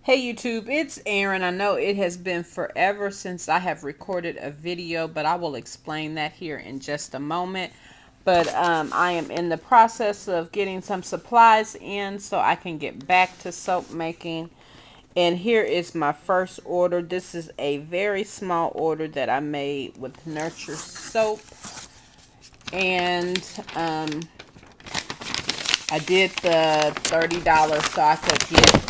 Hey YouTube, it's Aaron. I know it has been forever since I have recorded a video, but I will explain that here in just a moment. But I am in the process of getting some supplies in so I can get back to soap making. And here is my first order. This is a very small order that I made with Nurture soap. And I did the $30 so I could get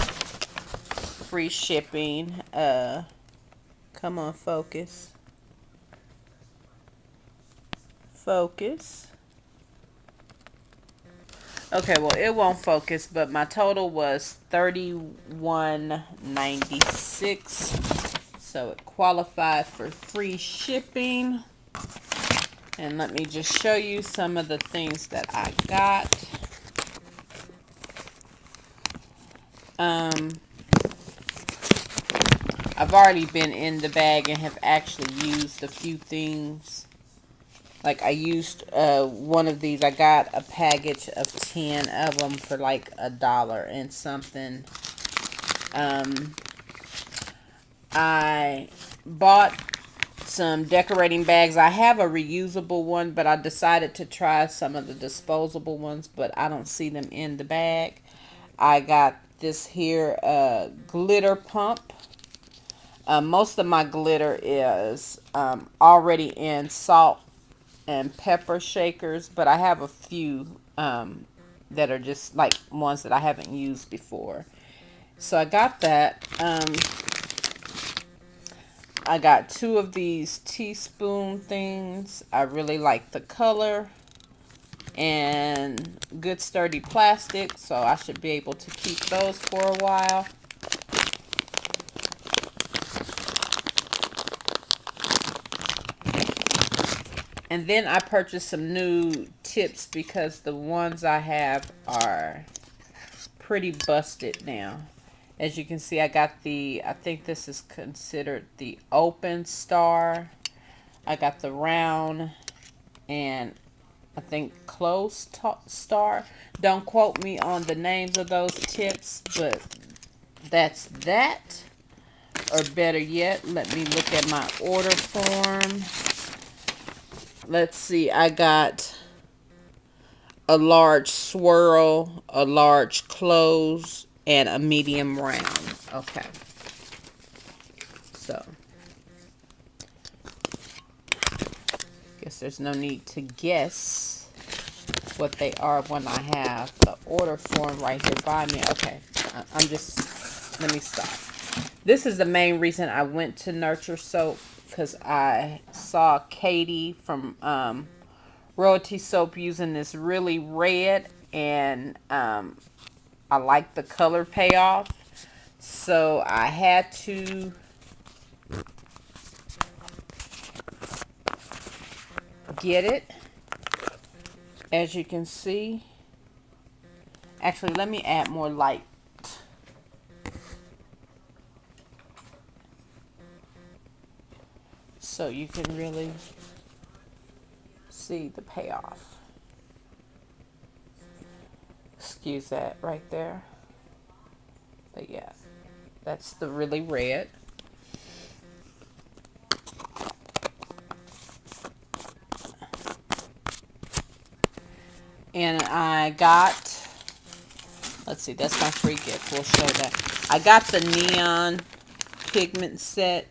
free shipping. Come on, focus. Focus. Okay, well, it won't focus, but my total was $31.96. So it qualified for free shipping. And let me just show you some of the things that I got. I've already been in the bag and have actually used a few things. Like I used one of these. I got a package of 10 of them for like $1 and something. I bought some decorating bags. I have a reusable one, but I decided to try some of the disposable ones, but I don't see them in the bag. I got this here glitter pump. Most of my glitter is already in salt and pepper shakers, but I have a few that are just like ones that I haven't used before. So I got that. I got two of these teaspoon things. I really like the color and good sturdy plastic, so I should be able to keep those for a while. And then I purchased some new tips because the ones I have are pretty busted now. As you can see, I got I think this is considered the open star. I got the round and I think closed star. Don't quote me on the names of those tips, but that's that. Or better yet, let me look at my order form. Let's see, I got a large swirl, a large close, and a medium round. Okay. So, guess there's no need to guess what they are when I have the order form right here by me. Okay. Let me stop. This is the main reason I went to Nurture Soap, because I saw Katie from Royalty Soap using this really red, and I like the color payoff, so I had to get it. As you can see, actually let me add more light so you can really see the payoff. Excuse that right there. But yeah, that's the really red. And I got, let's see, that's my free gift. We'll show that. I got the neon pigment set,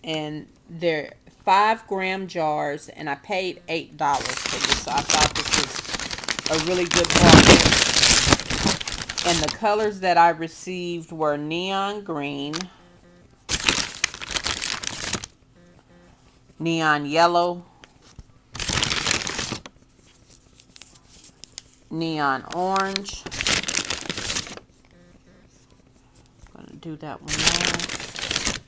and they're 5-gram jars, and I paid $8 for this. So I thought this was a really good bargain. And the colors that I received were neon green, neon yellow, neon orange. I'm gonna do that one last.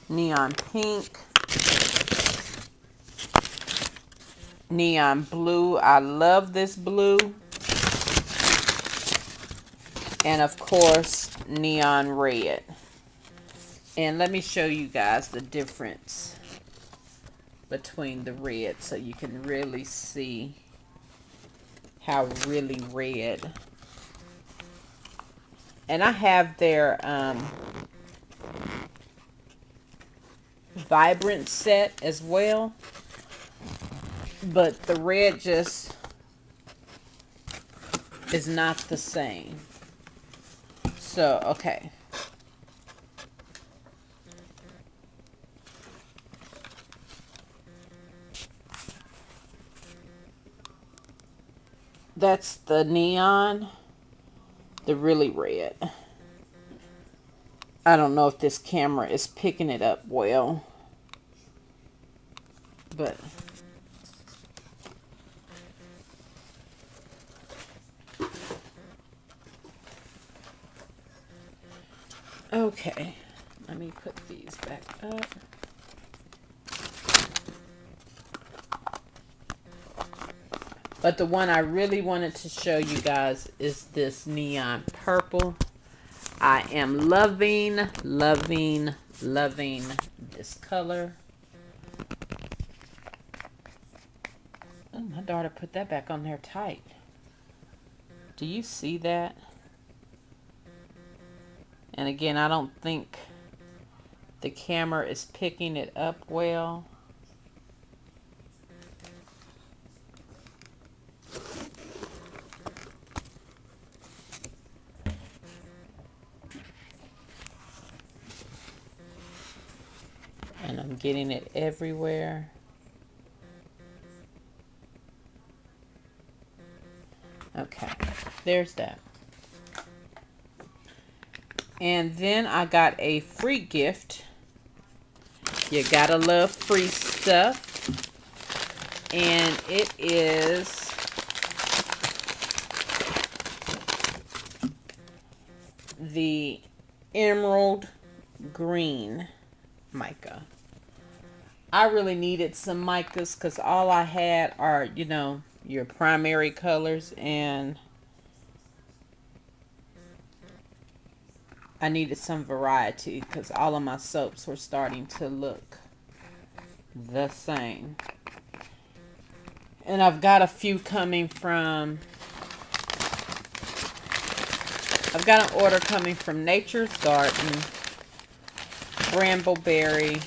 Neon pink, neon blue. I love this blue. And of course, neon red. And let me show you guys the difference between the red so you can really see how really red And I have their vibrant set as well, but the red just is not the same. So, okay. That's the neon, the really red. I don't know if this camera is picking it up well, but okay. Let me put these back up. But the one I really wanted to show you guys is this neon purple. I am loving, loving, loving this color. Oh, my daughter put that back on there tight. Do you see that? And again, I don't think the camera is picking it up well. And I'm getting it everywhere. Okay, there's that. And then I got a free gift. You gotta love free stuff. And it is the emerald green mica. I really needed some micas because all I had are, you know, your primary colors, and I needed some variety because all of my soaps were starting to look the same. And I've got a few coming from, I've got an order coming from Nature's Garden, Brambleberry,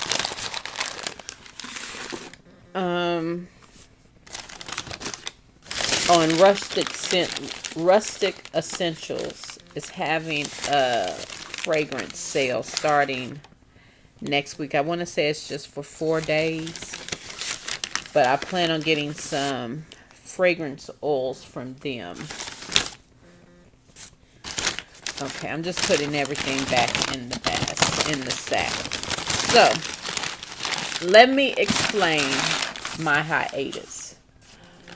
on Rustic Essentials is having a fragrance sale starting next week. I want to say it's just for 4 days, but I plan on getting some fragrance oils from them. Okay, I'm just putting everything back in the bag, in the sack. So, let me explain my hiatus.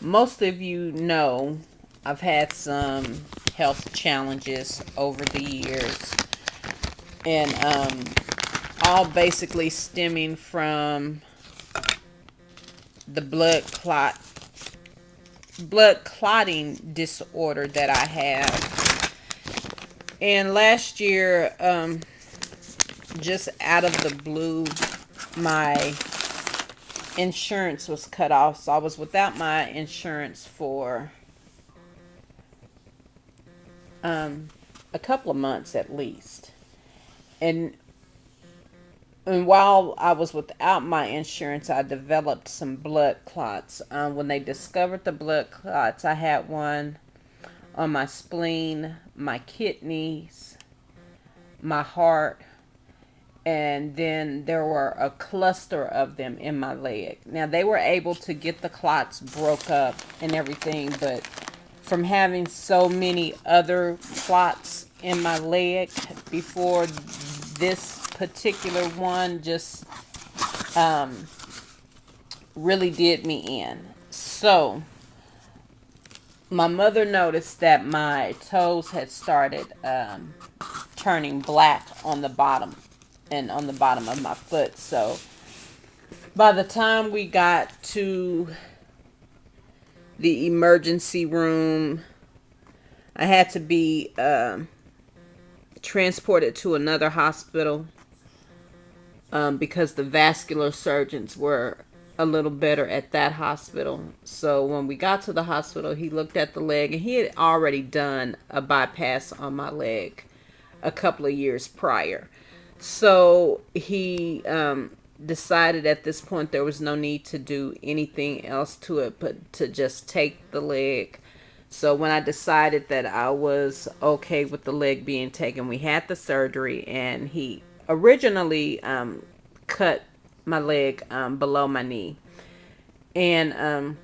Most of you know I've had some health challenges over the years, and all basically stemming from the blood clotting disorder that I have. And last year, just out of the blue, my insurance was cut off, so I was without my insurance for a couple of months at least. And while I was without my insurance, I developed some blood clots. When they discovered the blood clots, I had one on my spleen, my kidneys, my heart, and then there were a cluster of them in my leg. Now, they were able to get the clots broke up and everything, but from having so many other clots in my leg before, this particular one just really did me in. So my mother noticed that my toes had started turning black on the bottom and on the bottom of my foot. So by the time we got to the emergency room, I had to be transported to another hospital because the vascular surgeons were a little better at that hospital. So when we got to the hospital, he looked at the leg, and he had already done a bypass on my leg a couple of years prior. So he decided at this point there was no need to do anything else to it but to just take the leg. So when I decided that I was okay with the leg being taken, we had the surgery, and he originally cut my leg below my knee. And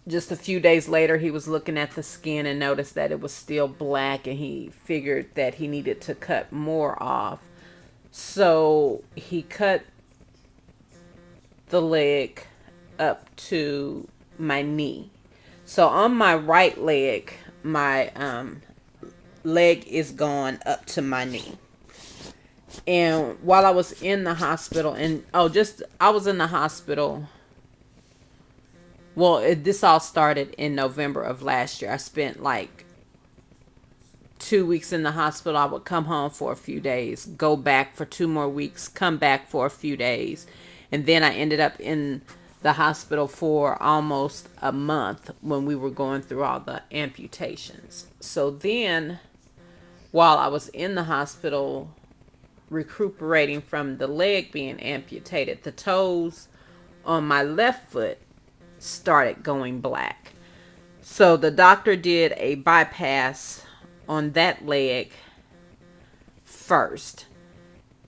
just a few days later, he was looking at the skin and noticed that it was still black, and he figured that he needed to cut more off. So he cut the leg up to my knee. So on my right leg, my leg is gone up to my knee. And while I was in the hospital, and I was in the hospital. Well, this all started in November of last year. I spent like 2 weeks in the hospital. I would come home for a few days, go back for 2 more weeks, come back for a few days. And then I ended up in the hospital for almost a month when we were going through all the amputations. So then, while I was in the hospital recuperating from the leg being amputated, the toes on my left foot started going black. So the doctor did a bypass on that leg first.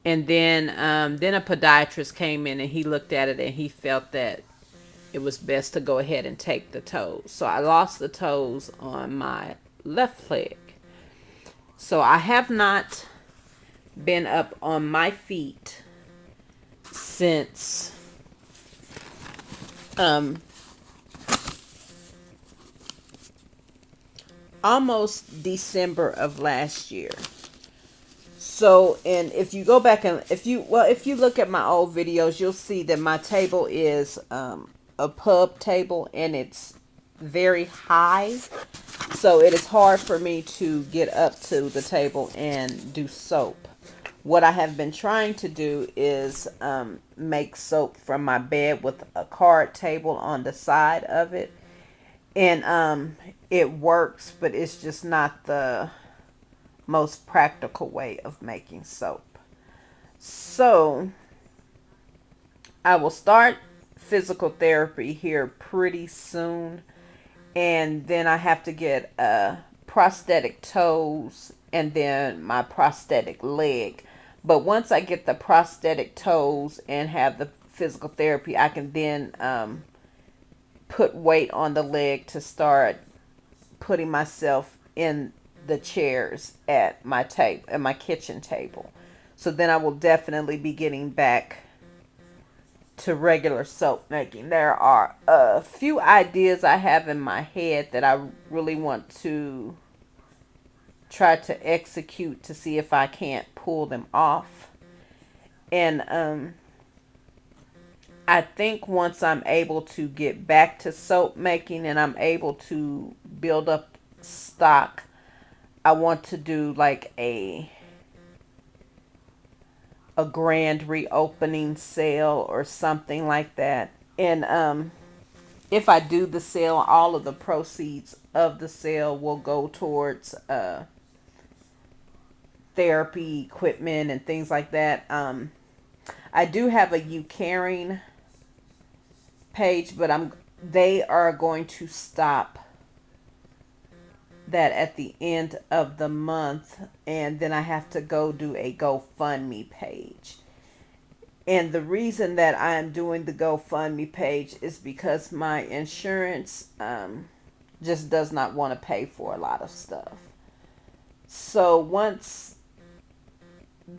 And then a podiatrist came in and he looked at it and he felt that it was best to go ahead and take the toes. So I lost the toes on my left leg. So I have not been up on my feet since almost December of last year. So, and if you go back and if you look at my old videos, you'll see that my table is a pub table, and it's very high. So it is hard for me to get up to the table and do soap. What I have been trying to do is make soap from my bed with a card table on the side of it. And it works, but it's just not the most practical way of making soap. So I will start physical therapy here pretty soon, and then I have to get prosthetic toes and then my prosthetic leg. But once I get the prosthetic toes and have the physical therapy, I can then put weight on the leg to start putting myself in the chairs at my table, at my kitchen table. So then I will definitely be getting back to regular soap making. There are a few ideas I have in my head that I really want to try to execute to see if I can't pull them off. And I think once I'm able to get back to soap making and I'm able to build up stock, I want to do like a grand reopening sale or something like that. And if I do the sale, all of the proceeds of the sale will go towards therapy equipment and things like that. I do have a You Caring page, but they are going to stop that at the end of the month, and then I have to go do a GoFundMe page. And the reason that I'm doing the GoFundMe page is because my insurance just does not want to pay for a lot of stuff. So once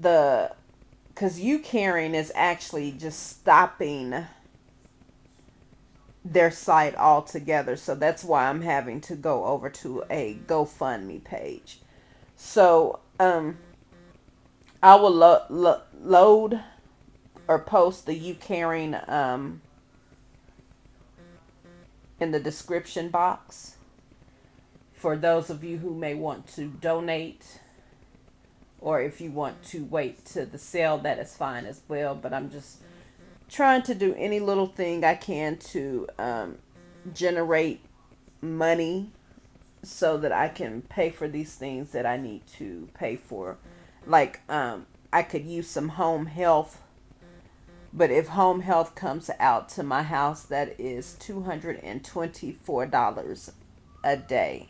because You Caring is actually just stopping their site altogether. So that's why I'm having to go over to a GoFundMe page. So I will load or post the You Caring in the description box for those of you who may want to donate, or if you want to wait to the sale, that is fine as well. But I'm just trying to do any little thing I can to generate money so that I can pay for these things that I need to pay for. Like, I could use some home health, but if home health comes out to my house, that is $224 a day.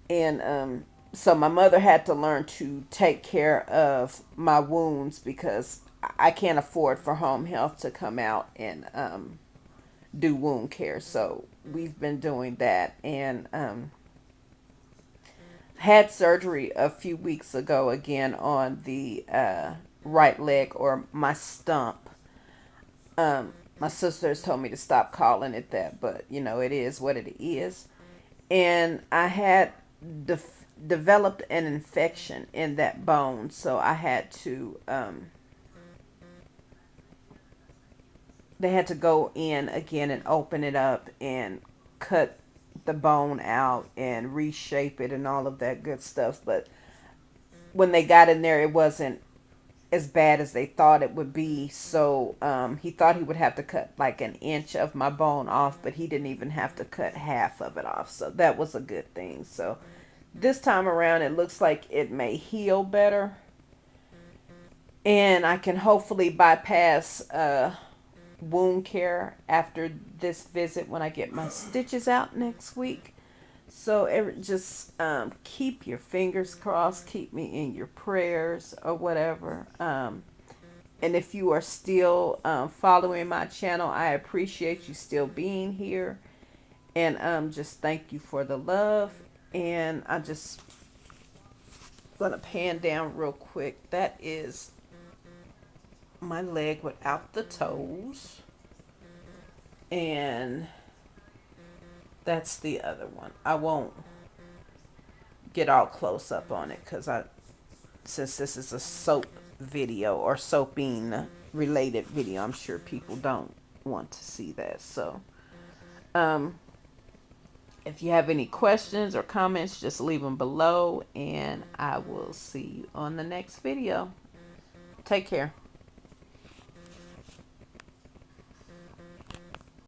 And so my mother had to learn to take care of my wounds because I can't afford for home health to come out and do wound care. So we've been doing that, and had surgery a few weeks ago again on the right leg, or my stump. My sisters told me to stop calling it that, but you know, it is what it is. And I had developed an infection in that bone, so I had to they had to go in again and open it up and cut the bone out and reshape it and all of that good stuff. But when they got in there, it wasn't as bad as they thought it would be. So he thought he would have to cut like an inch of my bone off, but he didn't even have to cut half of it off. So that was a good thing. So this time around, it looks like it may heal better. And I can hopefully bypass wound care after this visit when I get my stitches out next week. So just keep your fingers crossed, keep me in your prayers or whatever. And if you are still following my channel, I appreciate you still being here. And just thank you for the love. And I'm just going to pan down real quick. That is my leg without the toes. And that's the other one. I won't get all close up on it because since this is a soap video or soaping related video, I'm sure people don't want to see that. So if you have any questions or comments, just leave them below, and I will see you on the next video. Take care.